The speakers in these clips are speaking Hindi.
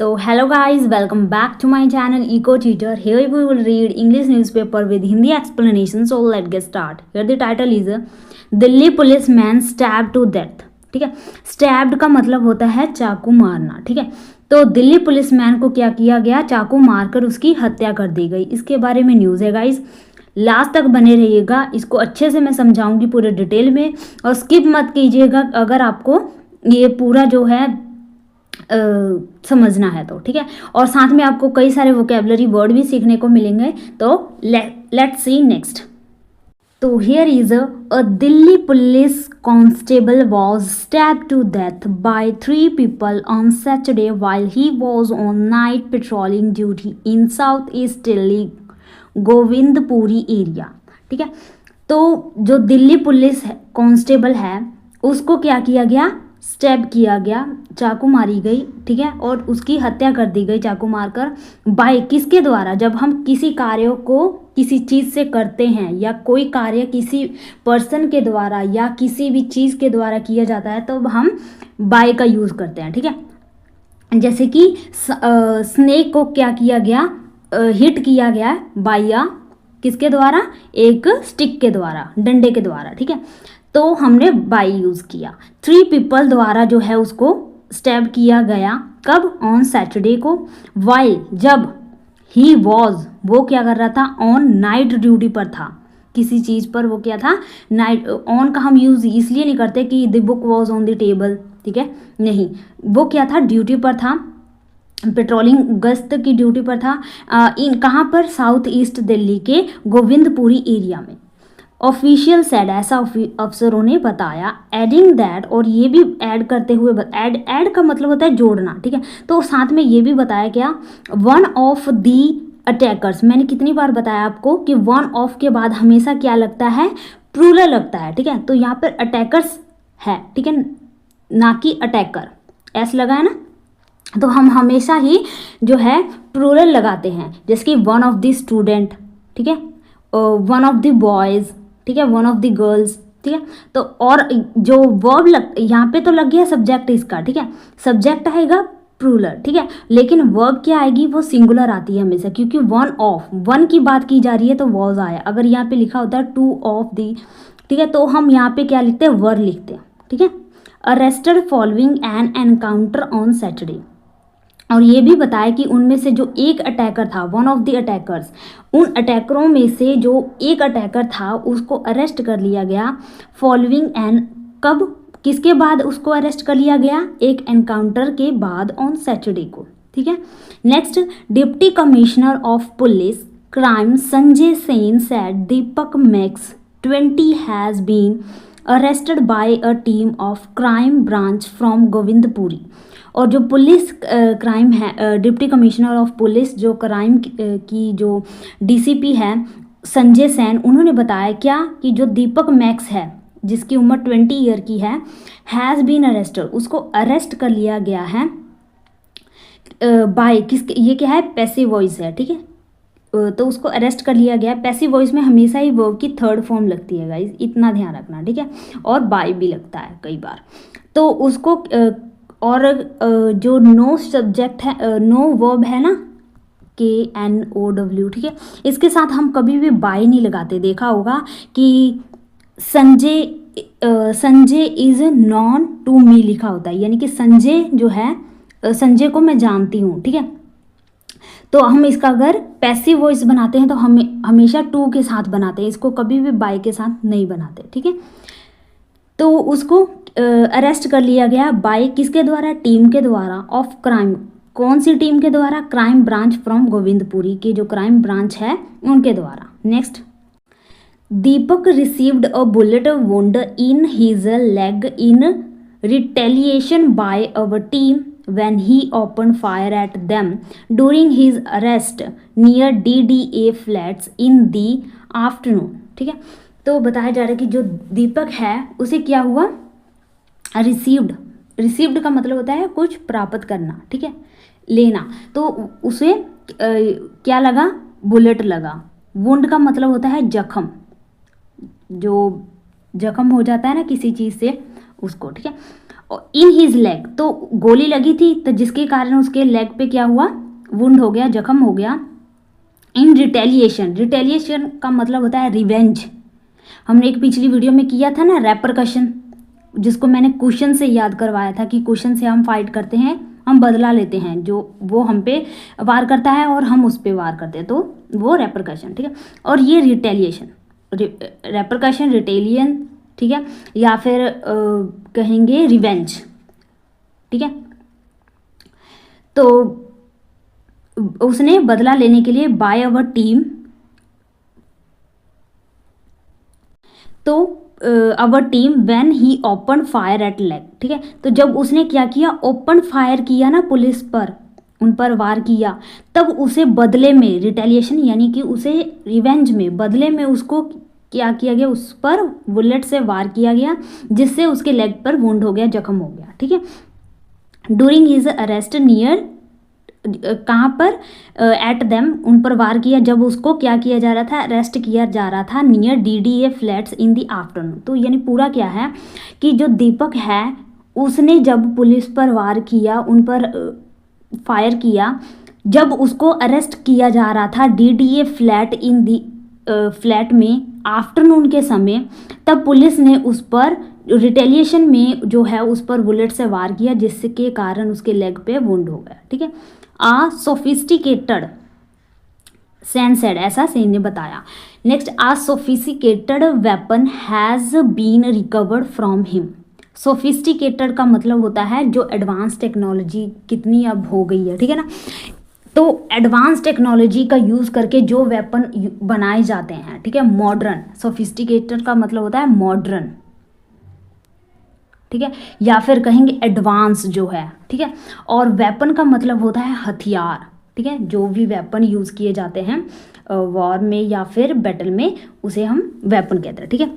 So hello guys, welcome back to my channel Eco Tutor. Here we will read English newspaper with Hindi explanation. So let's get start. Here the title is Delhi policeman stabbed to death. ठीक है, स्टैब्ड का मतलब होता है चाकू मारना. ठीक है, तो दिल्ली पुलिसमैन को क्या किया गया, चाकू मारकर उसकी हत्या कर दी गई. इसके बारे में न्यूज़ है गाइस, लास्ट तक बने रहिएगा. इसको अच्छे से मैं समझाऊंगी पूरे डिटेल में और स्किप मत कीजिएगा अगर आपको ये पूरा जो है समझना है तो. ठीक है, और साथ में आपको कई सारे वोकेबलरी वर्ड भी सीखने को मिलेंगे. तो लेट्स सी नेक्स्ट. तो here is a Delhi police constable was stabbed to death by 3 people on Saturday while he was on night patrolling duty in South East Delhi Govindpuri area. ठीक है, तो जो दिल्ली पुलिस कांस्टेबल है उसको क्या किया गया, स्टैब किया गया, चाकू मारी गई. ठीक है, और उसकी हत्या कर दी गई चाकू मारकर. बाय किसके द्वारा, जब हम किसी कार्य को किसी चीज़ से करते हैं या कोई कार्य किसी पर्सन के द्वारा या किसी भी चीज़ के द्वारा किया जाता है तो हम बाय का यूज़ करते हैं. ठीक है, जैसे कि स्नेक को क्या किया गया, हिट किया गया बाय या किसके द्वारा, एक स्टिक के द्वारा, डंडे के द्वारा. ठीक है, तो हमने बाई यूज़ किया. 3 people द्वारा जो है उसको स्टैब किया गया. कब, ऑन सैटरडे को. वाइल जब, ही वॉज वो क्या कर रहा था, ऑन नाइट ड्यूटी पर था, किसी चीज़ पर वो क्या था, नाइट. ऑन का हम यूज़ इसलिए नहीं करते कि the book was on the table. ठीक है, नहीं, वो क्या था, ड्यूटी पर था, पेट्रोलिंग गश्त की ड्यूटी पर था. इन कहाँ पर, साउथ ईस्ट दिल्ली के गोविंदपुरी एरिया में. ऑफिशियल सेड, ऐसा अफसरों ने बताया. एडिंग दैट, और ये भी ऐड करते हुए, ऐड का मतलब होता है जोड़ना. ठीक है, तो साथ में ये भी बताया क्या, वन ऑफ दी अटैकर्स. मैंने कितनी बार बताया आपको कि वन ऑफ के बाद हमेशा क्या लगता है, प्लूरल लगता है. ठीक है, तो यहाँ पर अटैकर्स है, ठीक है, ना कि अटैकर. ऐसा लगा है ना, तो हम हमेशा ही जो है प्लूरल लगाते हैं, जैसे कि वन ऑफ द स्टूडेंट. ठीक है, वन ऑफ द बॉयज़. ठीक है, वन ऑफ द गर्ल्स. ठीक है, तो और जो वर्ब यहाँ पे तो लग गया सब्जेक्ट इसका. ठीक है, सब्जेक्ट आएगा प्लूरल. ठीक है, लेकिन वर्ब क्या आएगी, वो सिंगुलर आती है हमेशा, क्योंकि वन ऑफ, वन की बात की जा रही है तो वॉज आया. अगर यहाँ पे लिखा होता है 2 ऑफ दी, ठीक है, तो हम यहाँ पे क्या लिखते हैं, वर लिखते हैं. ठीक है, arrested following N encounter on Saturday. और ये भी बताया कि उनमें से जो एक अटैकर था, वन ऑफ द अटैकर्स, उन अटैकरों में से जो एक अटैकर था उसको अरेस्ट कर लिया गया. फॉलोइंग एन, कब, किसके बाद उसको अरेस्ट कर लिया गया, एक एनकाउंटर के बाद, ऑन सैटरडे को. ठीक है, next. Deputy commissioner of police crime Sanjay Sen said Deepak max 20 has been arrested by a team of crime branch from Govindpuri. और जो पुलिस क्राइम है, डिप्टी कमिश्नर ऑफ पुलिस जो क्राइम की जो डीसीपी है संजय सेन, उन्होंने बताया क्या, कि जो दीपक मैक्स है जिसकी उम्र 20 ईयर की है, हैज़ बीन अरेस्टेड, उसको अरेस्ट कर लिया गया है. बाय किसके, ये क्या है, पैसिव वॉइस है. ठीक है, तो उसको अरेस्ट कर लिया गया. पैसिव वॉइस में हमेशा ही वर्ब की थर्ड फॉर्म लगती है गाइस, इतना ध्यान रखना. ठीक है, और बाय भी लगता है कई बार. तो उसको और जो नो सब्जेक्ट है, नो वर्ब है ना, KNOW. ठीक है, इसके साथ हम कभी भी बाय नहीं लगाते. देखा होगा कि Sanjay is known to me लिखा होता है, यानी कि संजय जो है, संजय को मैं जानती हूँ. ठीक है, तो हम इसका अगर पैसिव वॉइस बनाते हैं तो हम हमेशा टू के साथ बनाते हैं, इसको कभी भी बाय के साथ नहीं बनाते. ठीक है, तो उसको अरेस्ट कर लिया गया बाय किसके द्वारा, टीम के द्वारा, ऑफ क्राइम. कौन सी टीम के द्वारा, क्राइम ब्रांच फ्रॉम गोविंदपुरी के जो क्राइम ब्रांच है उनके द्वारा. Next. Deepak received a bullet wound in his leg in retaliation by our team when he opened fire at them during his arrest near DDA flats in the afternoon. ठीक है, तो बताया जा रहा है कि जो दीपक है उसे क्या हुआ, रिसीव्ड का मतलब होता है कुछ प्राप्त करना. ठीक है, लेना. तो उसे क्या लगा, बुलेट लगा. वुंड का मतलब होता है जख्म, जो जख्म हो जाता है ना किसी चीज़ से, उसको. ठीक है, इन हिज लेग, तो गोली लगी थी तो जिसके कारण उसके लेग पे क्या हुआ, वुंड हो गया, जख्म हो गया। इन रिटेलिएशन, रिटेलिएशन का मतलब होता है रिवेंज। हमने एक पिछली वीडियो में किया था ना रेपरकशन, जिसको मैंने क्वेश्चन से याद करवाया था कि क्वेश्चन से हम फाइट करते हैं, हम बदला लेते हैं, जो वो हम पे वार करता है और हम उस पे वार करते हैं, तो वो रेपरकशन, ठीक है। और ये रिटेलिएशन, रेपरकशन, रिटेलियन, ठीक है, या फिर कहेंगे रिवेंज, ठीक है। तो उसने बदला लेने के लिए बाय अवर टीम, तो our team when he open fire eight leg, ठीक है। तो जब उसने क्या किया, ओपन फायर किया ना पुलिस पर, उन पर वार किया, तब उसे बदले में, रिटेलिएशन यानी कि उसे रिवेंज में, बदले में उसको क्या किया गया, उस पर बुलेट से वार किया गया, जिससे उसके लेग पर वुंड हो गया, जख्म हो गया, ठीक है। डूरिंग हिज अरेस्ट नियर, कहाँ पर, एट देम, उन पर वार किया जब उसको क्या किया जा रहा था, अरेस्ट किया जा रहा था, near DDA flats in the afternoon. तो यानी पूरा क्या है कि जो दीपक है उसने जब पुलिस पर वार किया, उन पर फायर किया, जब उसको अरेस्ट किया जा रहा था DDA flat in the flat में आफ्टरनून के समय, तब पुलिस ने उस पर रिटेलिएशन में जो है उस पर बुलेट से वार किया, जिसके कारण उसके लेग पे वुंड हो गया, ठीक है। आ सोफिस्टिकेटेड, सेन सेड, ऐसा सेन ने बताया। Next, a sophisticated weapon has been recovered from him. Sophisticated का मतलब होता है जो एडवांस टेक्नोलॉजी कितनी अब हो गई है, ठीक है ना। तो एडवांस टेक्नोलॉजी का यूज़ करके जो वेपन बनाए जाते हैं, ठीक है, मॉडर्न। सोफिस्टिकेटेड का मतलब होता है मॉडर्न, ठीक है, या फिर कहेंगे एडवांस जो है, ठीक है। और वेपन का मतलब होता है हथियार, ठीक है, जो भी वेपन यूज़ किए जाते हैं वॉर में या फिर बैटल में, उसे हम वेपन कहते हैं, ठीक है।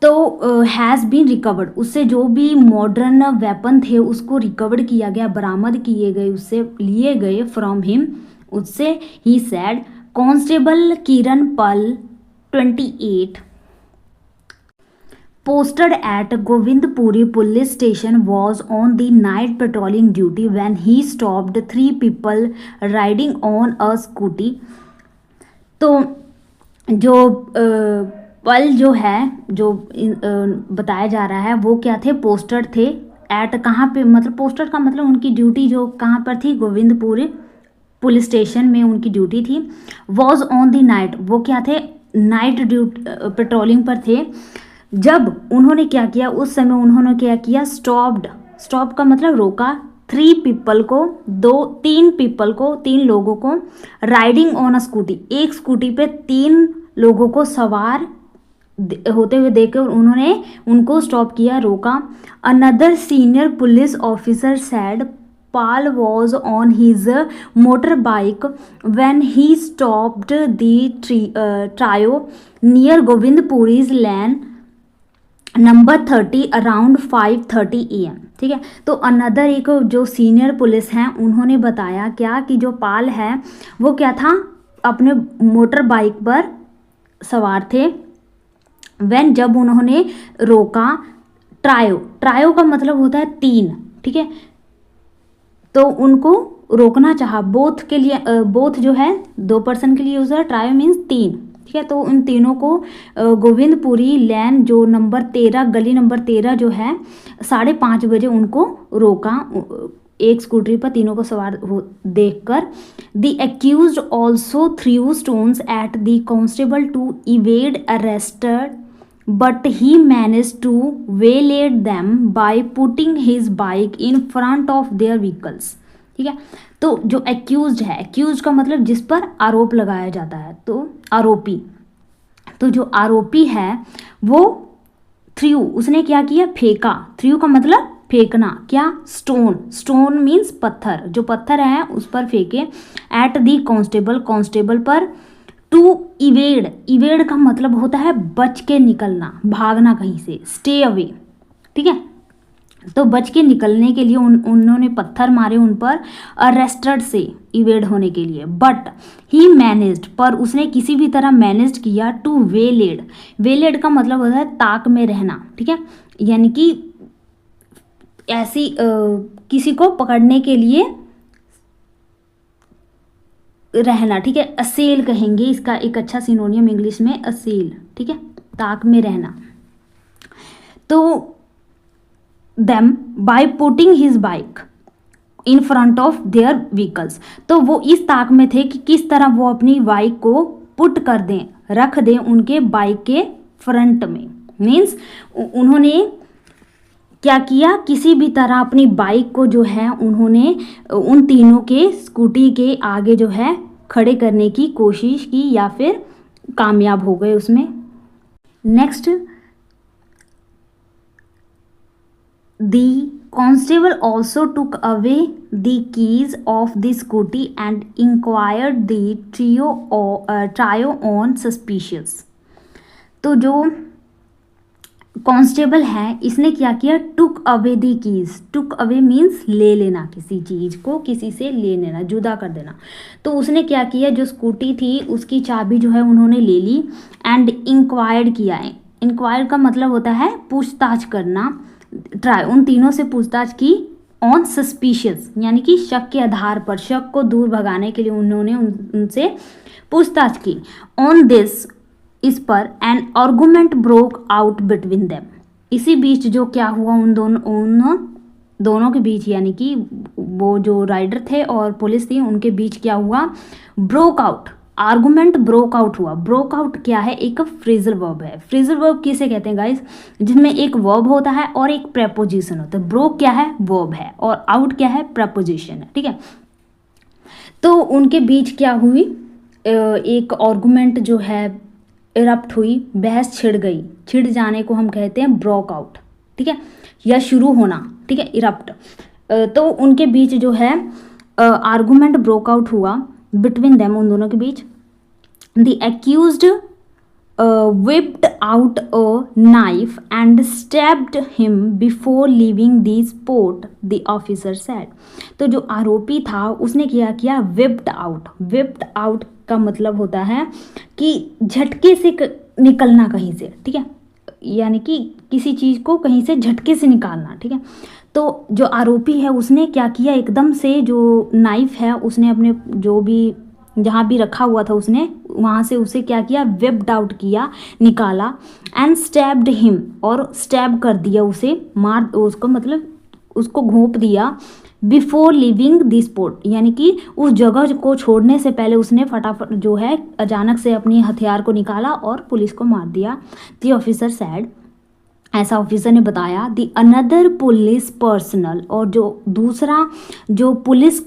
तो हैज़ बीन रिकवर्ड, उससे जो भी मॉडर्न वेपन थे उसको रिकवर किया गया, बरामद किए गए, उससे लिए गए, फ्रॉम हिम, उससे। ही सैड, कांस्टेबल किरण पल 28 posted at Govindpuri police station was on the night patrolling duty when he stopped 3 people riding on a scooty। तो जो पल जो है, जो बताया जा रहा है, वो क्या थे, पोस्टर थे, एट कहाँ पे, मतलब पोस्टर का मतलब उनकी ड्यूटी जो कहाँ पर थी, गोविंदपुरी पुलिस स्टेशन में उनकी ड्यूटी थी। वॉज ऑन द नाइट, वो क्या थे, नाइट ड्यूटी पेट्रोलिंग पर थे। जब उन्होंने क्या किया, उस समय उन्होंने क्या किया, स्टॉप्ड, स्टॉप का मतलब रोका, 3 पीपल को, 3 लोगों को, राइडिंग ऑन अ स्कूटी, एक स्कूटी पे 3 लोगों को सवार होते हुए देखकर उन्होंने उनको स्टॉप किया, रोका। Another senior police officer said Pal was on his motor bike when he stopped the trio near Govindpuri's lane number 30 around 5:30 AM, ठीक है। तो अनदर एक जो सीनियर पुलिस हैं उन्होंने बताया क्या कि जो पाल है वो क्या था, अपने मोटर बाइक पर सवार थे, व्हेन, जब उन्होंने रोका, ट्रायो, ट्रायो का मतलब होता है 3, ठीक है। तो उनको रोकना चाहा, बोथ के लिए, बोथ जो है 2 पर्सन के लिए यूज़ है, ट्रायो मीन्स 3, ठीक है। तो उन तीनों को गोविंदपुरी लैन जो नंबर 13, गली नंबर 13 जो है, 5:30 बजे उनको रोका, एक स्कूटरी पर तीनों को सवार हो देखकर। The accused also threw stones at the constable to evade arrested but he manage to valet them by putting his bike in front of their vehicles, ठीक है। तो जो एक्यूज्ड है, एक्यूज्ड का मतलब जिस पर आरोप लगाया जाता है, तो आरोपी, तो जो आरोपी है वो थ्रू, उसने क्या किया, फेंका, थ्रू का मतलब फेंकना, क्या, स्टोन, स्टोन मीन्स पत्थर, जो पत्थर है उस पर फेंके, एट दी कांस्टेबल, कांस्टेबल पर, टू इवेड, इवेड का मतलब होता है बच के निकलना, भागना कहीं से, स्टे अवे, ठीक है। तो बच के निकलने के लिए उन्होंने पत्थर मारे उन पर, अरेस्टेड से इवेड होने के लिए, बट ही मैनेज्ड, पर उसने किसी भी तरह मैनेज किया, टू वेलेड, वेलेड का मतलब होता है ताक में रहना, ठीक है, यानी कि ऐसी किसी को पकड़ने के लिए रहना, ठीक है, असेल कहेंगे इसका एक अच्छा सिनोनियम इंग्लिश में, असेल, ठीक है, ताक में रहना। तो them by putting his bike in front of their vehicles, तो वो इस ताक में थे कि किस तरह वो अपनी बाइक को पुट कर दें, रख दें उनके बाइक के फ्रंट में। मीन्स उन्होंने क्या किया, किसी भी तरह अपनी बाइक को जो है उन्होंने उन तीनों के स्कूटी के आगे जो है खड़े करने की कोशिश की या फिर कामयाब हो गए उसमें। Next, the constable also took away the keys of the scooty and inquired the trio on suspicious। तो जो कांस्टेबल है इसने क्या किया, टुक अवे दी कीज, टुक अवे मीन्स ले लेना, किसी चीज़ को किसी से ले लेना, जुदा कर देना। तो उसने क्या किया, जो स्कूटी थी उसकी चाबी जो है उन्होंने ले ली एंड इंक्वायर्ड किया है। इंक्वायर का मतलब होता है पूछताछ करना, ट्राई उन तीनों से पूछताछ की ऑन सस्पिशियस, यानी कि शक के आधार पर, शक को दूर भगाने के लिए उन्होंने उनसे पूछताछ की। ऑन दिस, इस पर, an argument broke out between them, इसी बीच जो क्या हुआ उन दोनों के बीच, यानी कि वो जो राइडर थे और पुलिस थी उनके बीच क्या हुआ, broke out, argument broke out हुआ। ब्रोक आउट क्या है, एक फ्रेजल वर्ब है। फ्रेजल वर्ब किसे कहते हैं गाइस, जिसमें एक वर्ब होता है और एक प्रेपोजिशन होता है। ब्रोक क्या है, वर्ब है, और आउट क्या है, प्रेपोजिशन है, ठीक है। तो उनके बीच क्या हुई, एक आर्गुमेंट जो है इरप्ट हुई, बहस छिड़ गई, छिड़ जाने को हम कहते हैं ब्रोक आउट, ठीक है, या शुरू होना, ठीक है, इरप्ट। तो उनके बीच जो है आर्गुमेंट ब्रोक आउट हुआ बिटवीन देम, उन दोनों के बीच। The accused whipped out a knife and stabbed him before leaving the spot, the officer said। तो जो आरोपी था उसने क्या किया, whipped out। whipped out का मतलब होता है कि झटके से निकलना कहीं से, ठीक है, यानी कि किसी चीज़ को कहीं से झटके से निकालना, ठीक है। तो जो आरोपी है उसने क्या किया, एकदम से जो नाइफ है उसने अपने जो भी जहाँ भी रखा हुआ था उसने वहाँ से उसे क्या किया, वेब्ड आउट किया, निकाला, एंड स्टैब्ड हिम, और स्टैब कर दिया उसे, मार उसको, मतलब उसको घोंप दिया, बिफोर लिविंग द स्पॉट, यानी कि उस जगह को छोड़ने से पहले उसने फटाफट जो है अचानक से अपनी हथियार को निकाला और पुलिस को मार दिया। द ऑफिसर सैड, ऐसा ऑफिसर ने बताया। द अनदर पुलिस पर्सनल, और जो दूसरा जो पुलिस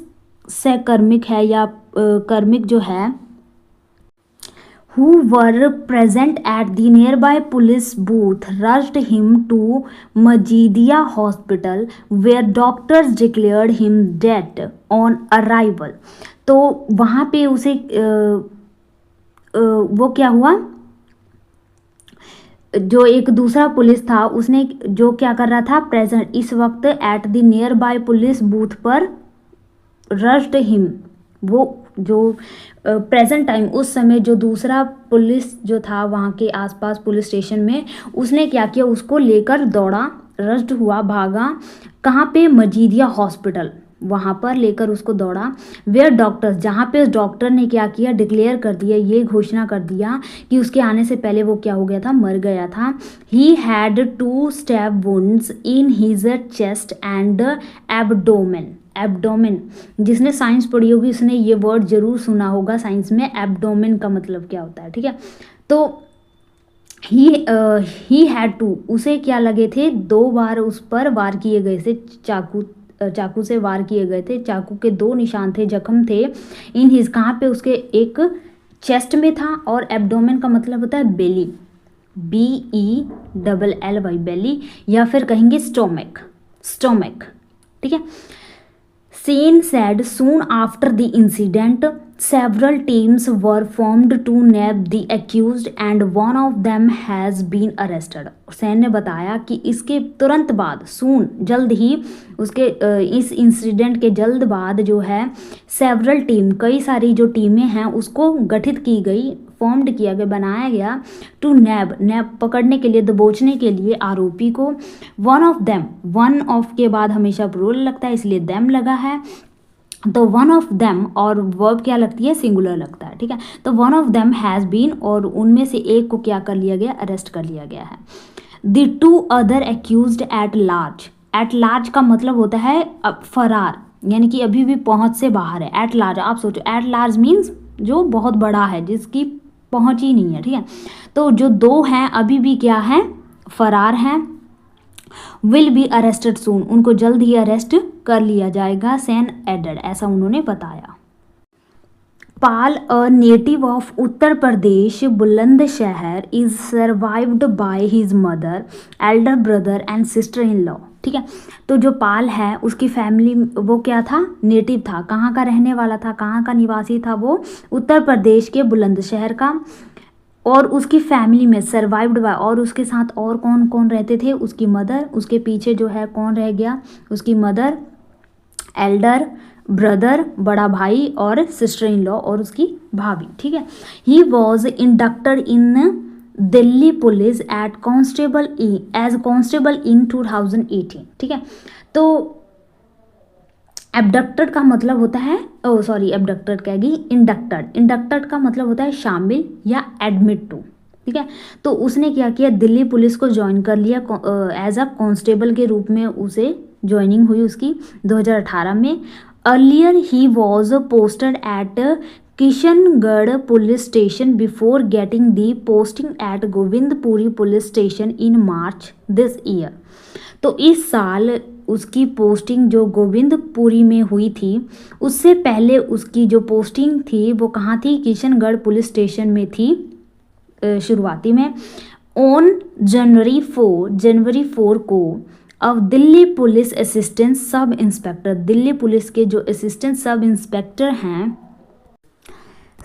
सहकर्मिक है या कर्मिक जो है, who were present at the nearby police booth rushed him to Majidia Hospital where doctors declared him dead on arrival। तो वहाँ पे उसे वो क्या हुआ, जो एक दूसरा पुलिस था उसने जो क्या कर रहा था, प्रेजेंट इस वक्त at the near by police booth पर, रश्ड हिम, वो जो प्रेजेंट टाइम उस समय जो दूसरा पुलिस जो था वहाँ के आसपास पुलिस स्टेशन में, उसने क्या किया, उसको लेकर दौड़ा, रश्ड हुआ, भागा, कहाँ पे, मजीदिया हॉस्पिटल, वहाँ पर लेकर उसको दौड़ा। वेयर डॉक्टर्स, जहाँ पे उस डॉक्टर ने क्या किया, डिक्लेयर कर दिया, ये घोषणा कर दिया कि उसके आने से पहले वो क्या हो गया था, मर गया था। He had 2 stab wounds in his chest and abdomen. Abdomen, जिसने साइंस पढ़ी होगी उसने ये वर्ड जरूर सुना होगा साइंस में, एब्डोमेन का मतलब क्या होता है, ठीक है। तो ही हैड 2, उसे क्या लगे थे, 2 बार उस पर वार किए गए थे, चाकू से वार किए गए थे, चाकू के 2 निशान थे, जख्म थे। इन हिज, कहाँ पे, उसके एक चेस्ट में था, और एब्डोमेन का मतलब होता है बेली, BELLY, बेली, या फिर कहेंगे स्टोमक, ठीक है। Sen said soon after the incident, several teams were formed to nab the accused and one of them has been arrested। Sen ने बताया कि इसके तुरंत बाद, सून, जल्द ही, उसके इस इंसिडेंट के जल्द बाद जो है, सेवरल टीम, कई सारी जो टीमें हैं उसको गठित की गई, फॉर्म्ड किया गया, बनाया गया टू नैब पकड़ने के लिए, दबोचने के लिए आरोपी को। One of them, one of के बाद हमेशा प्लूरल लगता है इसलिए देम लगा है, तो वन ऑफ देम और वर्ब क्या लगती है, सिंगुलर लगता है, ठीक है। तो one of them has been, और उनमें से एक को क्या कर लिया गया, अरेस्ट कर लिया गया है। The two other accused at large, at large का मतलब होता है फरार, यानी कि अभी भी पहुंच से बाहर है। एट लार्ज, आप सोचो एट लार्ज मीन्स जो बहुत बड़ा है, जिसकी पहुंच ही नहीं है, ठीक है। तो जो दो हैं अभी भी क्या है, फरार हैं। विल बी अरेस्टेड सून, उनको जल्द ही अरेस्ट कर लिया जाएगा। सेन एडेड, ऐसा उन्होंने बताया। Pal, a native of Uttar Pradesh Bulandshahr, is survived by his mother, elder brother and sister in law, ठीक है। तो जो पाल है उसकी फैमिली, वो क्या था, नेटिव था, कहाँ का रहने वाला था, कहाँ का निवासी था, वो उत्तर प्रदेश के बुलंदशहर का। और उसकी फैमिली में सर्वाइव्ड बाय, और उसके साथ और कौन कौन रहते थे, उसकी मदर, उसके पीछे जो है कौन रह गया, उसकी मदर, एल्डर ब्रदर बड़ा भाई, और सिस्टर इन लॉ और उसकी भाभी, ठीक है। He was inducted in Delhi police at constable as constable in 2018, ठीक है। तो एबडक्टेड का मतलब होता है, एबडक्टेड कहेगी, इंडक्टेड का मतलब होता है शामिल या एडमिट टू, ठीक है। तो उसने क्या किया, दिल्ली पुलिस को ज्वाइन कर लिया एज अ कांस्टेबल के रूप में, उसे ज्वाइनिंग हुई उसकी 2018 में। Earlier he was posted at Kishangarh police station before getting the posting at Govindpuri police station in March this year. तो इस साल उसकी पोस्टिंग जो गोविंदपुरी में हुई थी, उससे पहले उसकी जो पोस्टिंग थी वो कहाँ थी, किशनगढ़ पुलिस स्टेशन में थी शुरुआती में। ऑन जनवरी 4 को अब Delhi police assistant sub inspector, Delhi police के जो असिस्टेंट सब इंस्पेक्टर हैं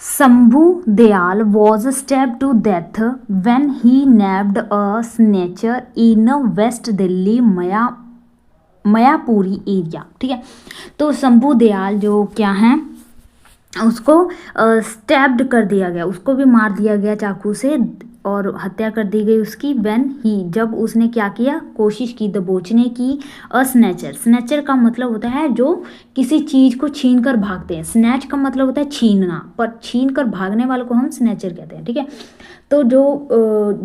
Shambhu Dayal was stepped to death when he nabbed a snatcher in west Delhi Mayapuri area, ठीक है। तो शंभू दयाल जो क्या हैं, उसको स्टैब्ड कर दिया गया, उसको भी मार दिया गया चाकू से और हत्या कर दी गई उसकी। व्हेन ही, जब उसने क्या किया, कोशिश की दबोचने की। अ स्नैचर, स्नैचर का मतलब होता है जो किसी चीज़ को छीन कर भागते हैं, स्नैच का मतलब होता है छीनना, पर छीन कर भागने वाले को हम स्नैचर कहते हैं, ठीक है। तो जो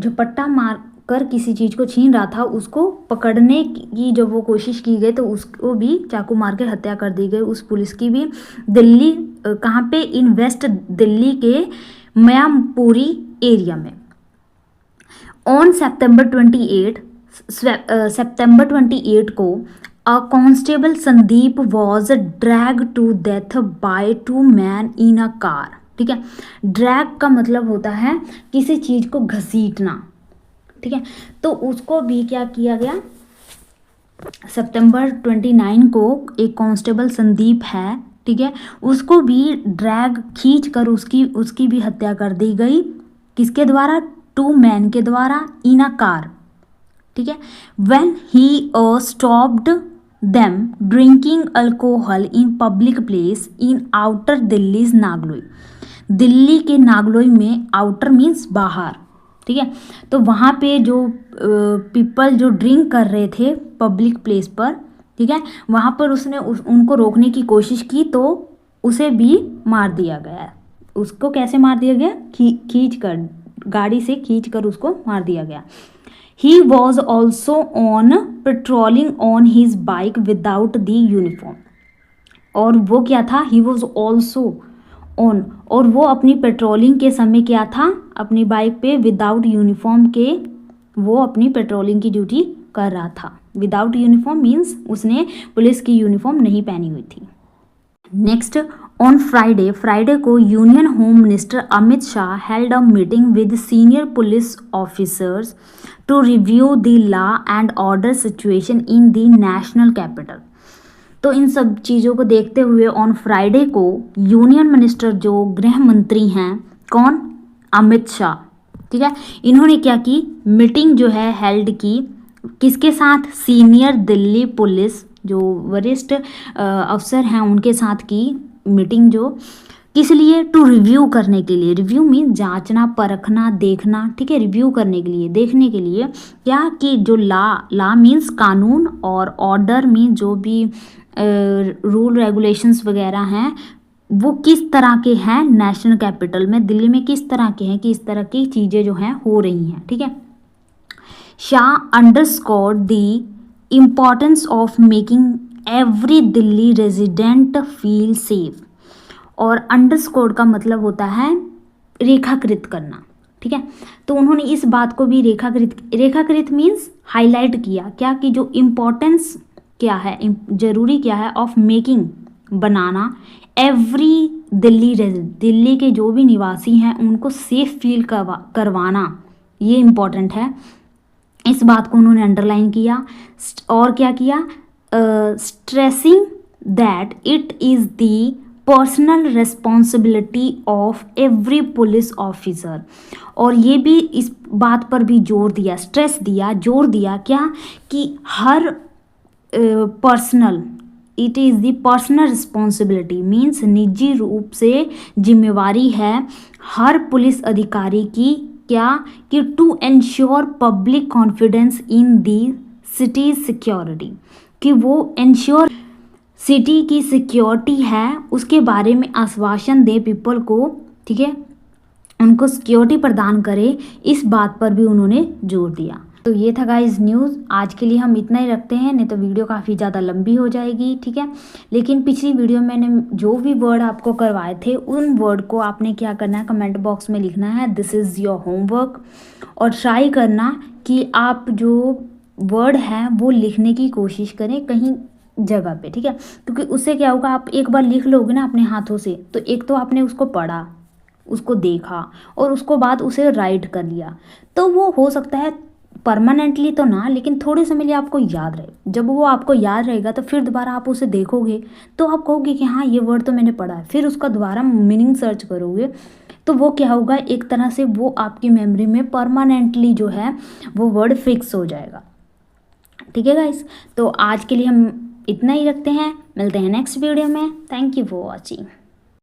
झपट्टा मार कर किसी चीज़ को छीन रहा था, उसको पकड़ने की जब वो कोशिश की गई तो उसको भी चाकू मार के हत्या कर दी गई, उस पुलिस की भी। दिल्ली कहाँ पे, इन वेस्ट दिल्ली के मयापुरी एरिया में। ऑन सितंबर 28 को a constable Sandeep was drag to death by 2 man in a car, ठीक है। ड्रैग का मतलब होता है किसी चीज़ को घसीटना, ठीक है। तो उसको भी क्या किया गया, सितंबर 29 को एक कांस्टेबल संदीप है, ठीक है, उसको भी ड्रैग खींच कर उसकी भी हत्या कर दी गई। किसके द्वारा, 2 मैन के द्वारा, इन अ कार, ठीक है। When he stopped them drinking alcohol in public place in outer Delhi's Nangloi, Delhi के नागलोई में, आउटर मीन्स बाहर, ठीक है। तो वहाँ पे जो पीपल जो ड्रिंक कर रहे थे पब्लिक प्लेस पर, ठीक है, वहाँ पर उसने उनको रोकने की कोशिश की तो उसे भी मार दिया गया। उसको कैसे मार दिया गया, खींच कर, गाड़ी से खींच कर उसको मार दिया गया। He was also on patrolling on his bike without the uniform, और वो क्या था, ही वॉज ऑल्सो ऑन, और वो अपनी पेट्रोलिंग के समय क्या था, अपनी बाइक पे विदाउट यूनिफॉर्म के वो अपनी पेट्रोलिंग की ड्यूटी कर रहा था। विदाउट यूनिफॉर्म मीन्स उसने पुलिस की यूनिफॉर्म नहीं पहनी हुई थी। नेक्स्ट, ऑन फ्राइडे को union home minister Amit Shah held a meeting with senior police officers to review the law and order situation in the national capital. तो इन सब चीज़ों को देखते हुए ऑन फ्राइडे को यूनियन मिनिस्टर जो गृह मंत्री हैं, कौन, अमित शाह, ठीक है, इन्होंने क्या की, मीटिंग जो है हेल्ड की, किसके साथ, सीनियर दिल्ली पुलिस जो वरिष्ठ अफसर हैं उनके साथ की मीटिंग जो, किस लिए? टू रिव्यू करने के लिए। रिव्यू मीन जांचना, परखना, देखना, ठीक है, रिव्यू करने के लिए, देखने के लिए क्या कि जो ला मीन्स कानून, और ऑर्डर मीन जो भी रूल रेगुलेशंस वगैरह हैं वो किस तरह के हैं नेशनल कैपिटल में, दिल्ली में किस तरह के हैं, कि इस तरह की चीज़ें जो हैं हो रही हैं, ठीक है। Shah underscore the importance of making every Delhi resident feel safe. और अंडरस्कोर का मतलब होता है रेखाकृत करना, ठीक है। तो उन्होंने इस बात को भी रेखाकृत मीन्स हाईलाइट किया, क्या कि जो इम्पोर्टेंस क्या है, जरूरी क्या है, of making banana, every Delhi के जो भी निवासी हैं उनको सेफ फील करवाना, ये इम्पोर्टेंट है। इस बात को उन्होंने अंडरलाइन किया। और क्या किया? Stressing that it is the personal responsibility of every police officer. और ये भी इस बात पर भी जोर दिया, स्ट्रेस दिया, जोर दिया क्या कि हर personal, it is the personal responsibility means निजी रूप से जिम्मेवारी है हर पुलिस अधिकारी की, क्या कि to ensure public confidence in the city security, कि वो एंश्योर सिटी की सिक्योरिटी है उसके बारे में आश्वासन दे पीपल को, ठीक है, उनको सिक्योरिटी प्रदान करे, इस बात पर भी उन्होंने जोर दिया। तो ये था गाइस न्यूज़। आज के लिए हम इतना ही रखते हैं, नहीं तो वीडियो काफ़ी ज़्यादा लंबी हो जाएगी, ठीक है। लेकिन पिछली वीडियो में मैंने जो भी वर्ड आपको करवाए थे उन वर्ड को आपने क्या करना है, कमेंट बॉक्स में लिखना है, दिस इज़ योर होमवर्क। और ट्राई करना कि आप जो वर्ड हैं वो लिखने की कोशिश करें कहीं जगह पे, ठीक है। क्योंकि उससे क्या होगा, आप एक बार लिख लोगे ना अपने हाथों से, तो एक तो आपने उसको पढ़ा, उसको देखा और उसको बाद उसे राइट कर लिया, तो वो हो सकता है परमानेंटली तो ना, लेकिन थोड़े समय लिए आपको याद रहे। जब वो आपको याद रहेगा तो फिर दोबारा आप उसे देखोगे तो आप कहोगे कि हाँ ये वर्ड तो मैंने पढ़ा है, फिर उसका दोबारा मीनिंग सर्च करोगे तो वो क्या होगा, एक तरह से वो आपकी मेमोरी में परमानेंटली जो है वो वर्ड फिक्स हो जाएगा, ठीक है गाइस। तो आज के लिए हम इतना ही रखते हैं, मिलते हैं नेक्स्ट वीडियो में। Thank you for watching.